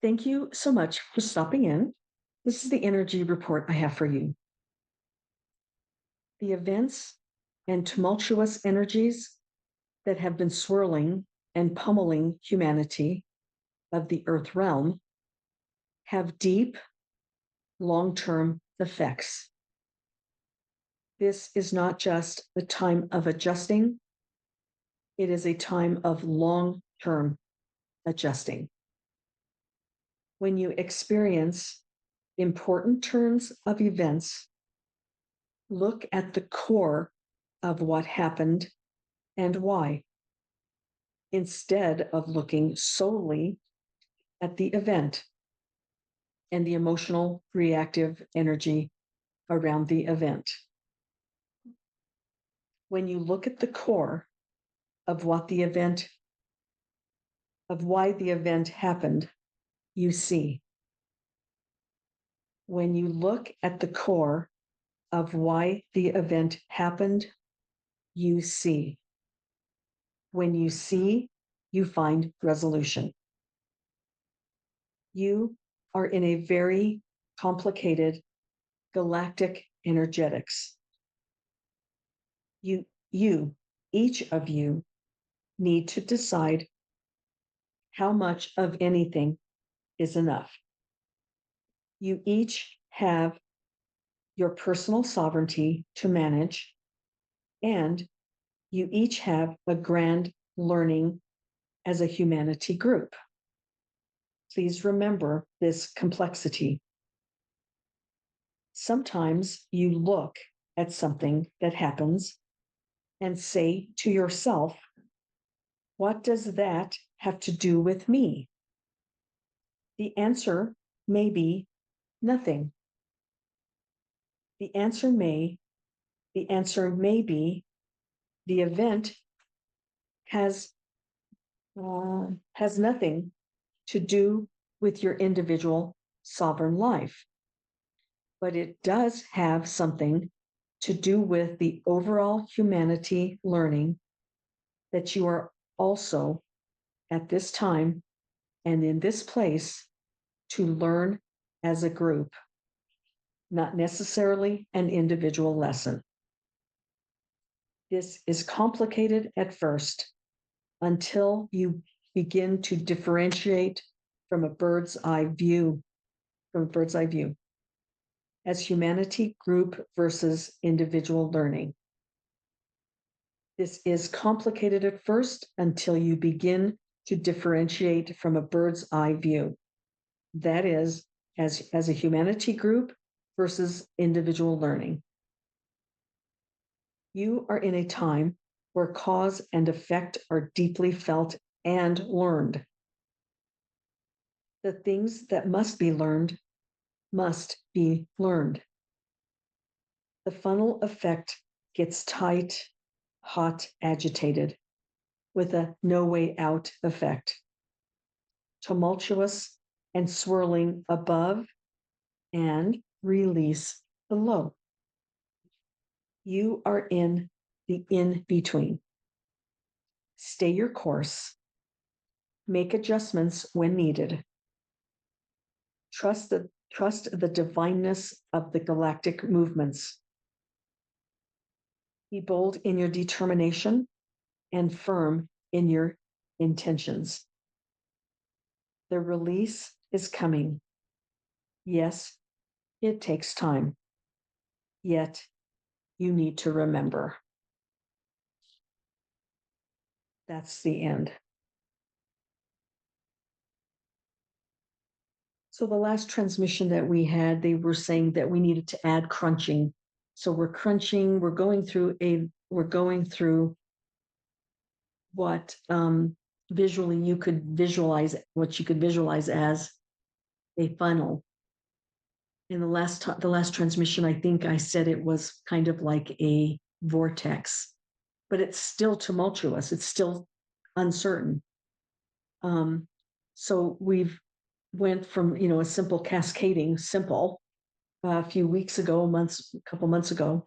Thank you so much for stopping in. This is the energy report I have for you. The events and tumultuous energies that have been swirling and pummeling humanity of the earth realm have deep, long-term effects. This is not just a time of adjusting, it is a time of long-term adjusting. When you experience important turns of events, look at the core of what happened and why, instead of looking solely at the event and the emotional reactive energy around the event. When you look at the core of what the event, of why the event happened, you see. When you look at the core of why the event happened, you see. When you see, you find resolution. You are in a very complicated galactic energetics. Each of you need to decide how much of anything is enough. You each have your personal sovereignty to manage, and you each have a grand learning as a humanity group. Please remember this complexity. Sometimes you look at something that happens and say to yourself, what does that have to do with me? The answer may be nothing. The answer may be the event has nothing to do with your individual sovereign life, but it does have something to do with the overall humanity learning that you are also at this time and in this place to learn as a group, not necessarily an individual lesson. This is complicated at first until you begin to differentiate from a bird's eye view, as humanity group versus individual learning. This is complicated at first until you begin to differentiate from a bird's eye view. That is, as a humanity group versus individual learning. You are in a time where cause and effect are deeply felt and learned. The things that must be learned must be learned. The funnel effect gets tight, hot, agitated, with a no way out effect. Tumultuous and swirling above and release below. You are in the in-between. Stay your course. Make adjustments when needed. Trust the divineness of the galactic movements. Be bold in your determination and firm in your intentions. The release is coming. Yes, it takes time. Yet, you need to remember. That's the end. So the last transmission that we had, they were saying that we needed to add crunching. So we're crunching, we're going through what visually you could visualize, what you could visualize as a funnel. In the last transmission, I think I said it was kind of like a vortex, but it's still tumultuous. It's still uncertain. So we've went from, a simple cascading, a few weeks ago, a couple months ago,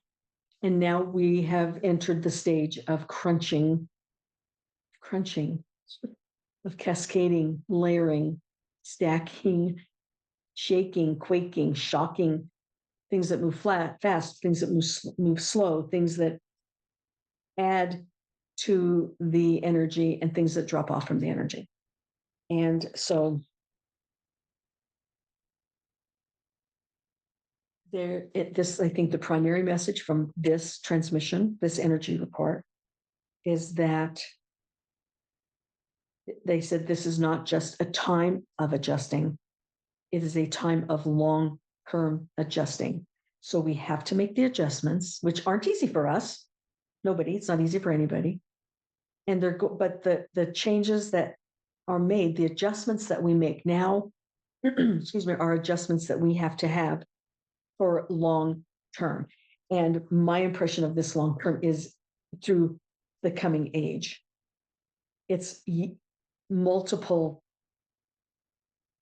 and now we have entered the stage of crunching, of cascading, layering, stacking, shaking, quaking, shocking, things that move fast, things that move slow, things that add to the energy, and things that drop off from the energy. And so I think the primary message from this transmission, this energy report, is that they said this is not just a time of adjusting, it is a time of long-term adjusting. So we have to make the adjustments, which aren't easy for us. Nobody, it's not easy for anybody. And but the changes that are made, the adjustments that we make now, excuse me, are adjustments that we have to have for long term. And my impression of this long term is through the coming age. It's multiple,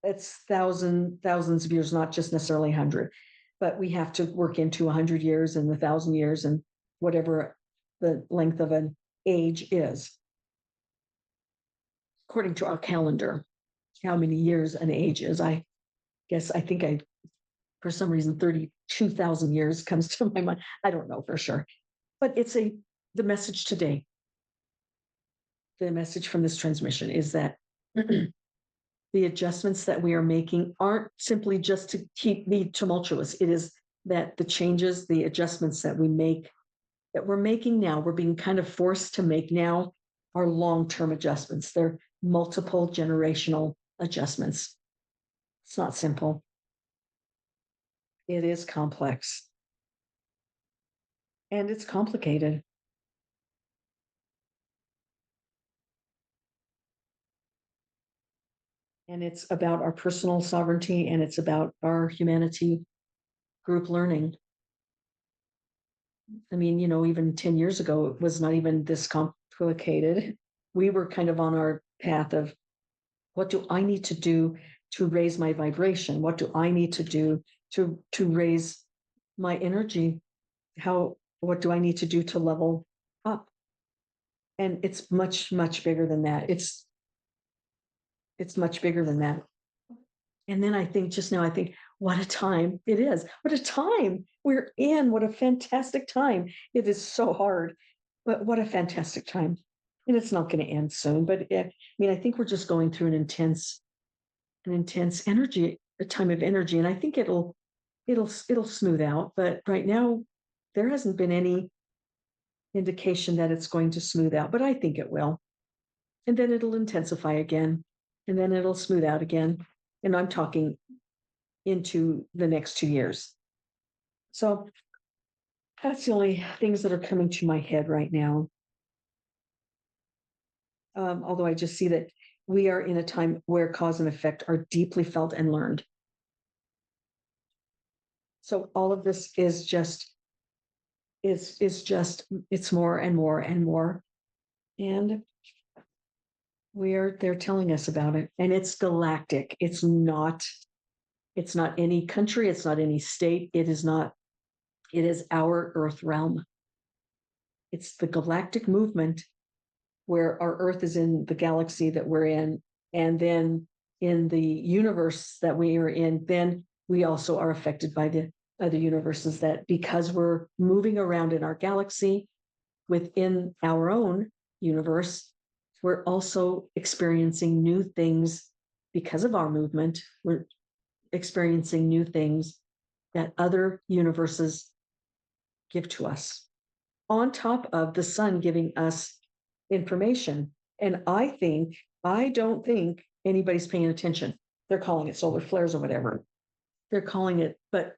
it's thousands of years, not just necessarily 100, but we have to work into 100 years and 1,000 years and whatever the length of an age is. According to our calendar, how many years an age is. I think for some reason, 32,000 years comes to my mind. I don't know for sure, but it's the message today. The message from this transmission is that the adjustments that we are making aren't simply just to be tumultuous. It is that the changes, the adjustments that we're making now, we're being kind of forced to make now, are long-term adjustments. They're multiple generational adjustments. It's not simple. It is complex. And it's complicated. And it's about our personal sovereignty, and it's about our humanity group learning. I mean, even 10 years ago, it was not even this complicated. We were kind of on our path of, what do I need to do to raise my vibration? What do I need to do to raise my energy? What do I need to do to level up? And it's much, much bigger than that. It's much bigger than that. And then I think what a time it is. What a time we're in. What a fantastic time. It is so hard, but what a fantastic time. And it's not going to end soon. But I think we're just going through an intense energy, a time of energy. And I think it'll smooth out. But right now, there hasn't been any indication that it's going to smooth out, but I think it will. And then it'll intensify again, and then it'll smooth out again. And I'm talking into the next 2 years. So that's the only things that are coming to my head right now. Although I just see that we are in a time where cause and effect are deeply felt and learned. So all of this is just, it's more and more and more. And they're telling us about it. And it's galactic. It's not any country. It's not any state. It is our Earth realm. It's the galactic movement where our Earth is in the galaxy that we're in. And then in the universe that we are in, then we also are affected by the other universes, that because we're moving around in our galaxy within our own universe, we're also experiencing new things because of our movement. We're experiencing new things that other universes give to us, on top of the sun giving us information. And I don't think anybody's paying attention. They're calling it solar flares or whatever they're calling it, but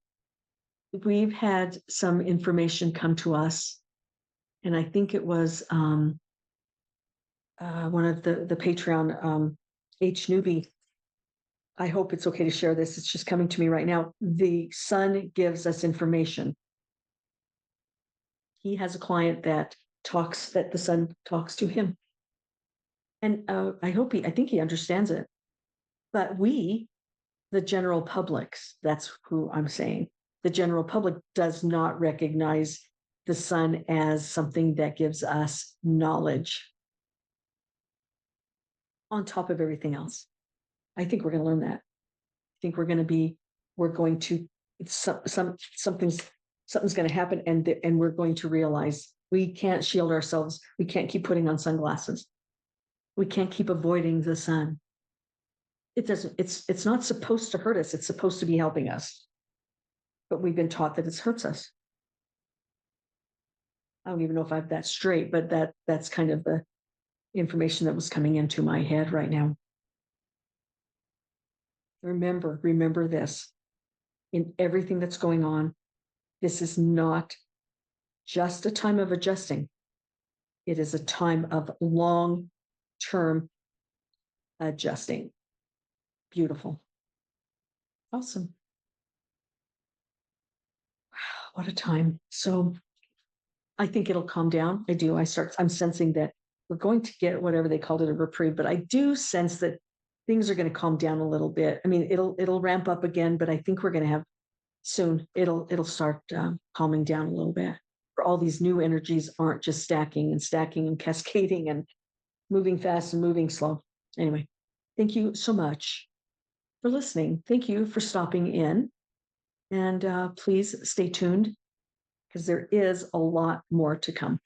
we've had some information come to us. And I think it was one of the Patreon, H. Newbie. I hope it's okay to share this. It's just coming to me right now. The sun gives us information. He has a client that the sun talks to him. And I think he understands it. But we, the general public, that's who I'm saying, the general public does not recognize the sun as something that gives us knowledge on top of everything else. I think we're going to learn that. I think we're going to, something's going to happen, and we're going to realize we can't shield ourselves. We can't keep putting on sunglasses. We can't keep avoiding the sun. It doesn't, it's not supposed to hurt us. It's supposed to be helping us. But we've been taught that it hurts us. I don't even know if I have that straight, but that's kind of the information that was coming into my head right now. Remember this. In everything that's going on, this is not just a time of adjusting. It is a time of long-term adjusting. Beautiful. Awesome. Wow, what a time. So I think it'll calm down. I'm sensing that we're going to get whatever they called it, a reprieve, but I do sense that things are going to calm down a little bit. I mean, it'll ramp up again, but I think we're going to have soon, it'll start calming down a little bit. For all these new energies aren't just stacking and cascading and moving fast and moving slow. Anyway, thank you so much for listening. Thank you for stopping in. And please stay tuned, because there is a lot more to come.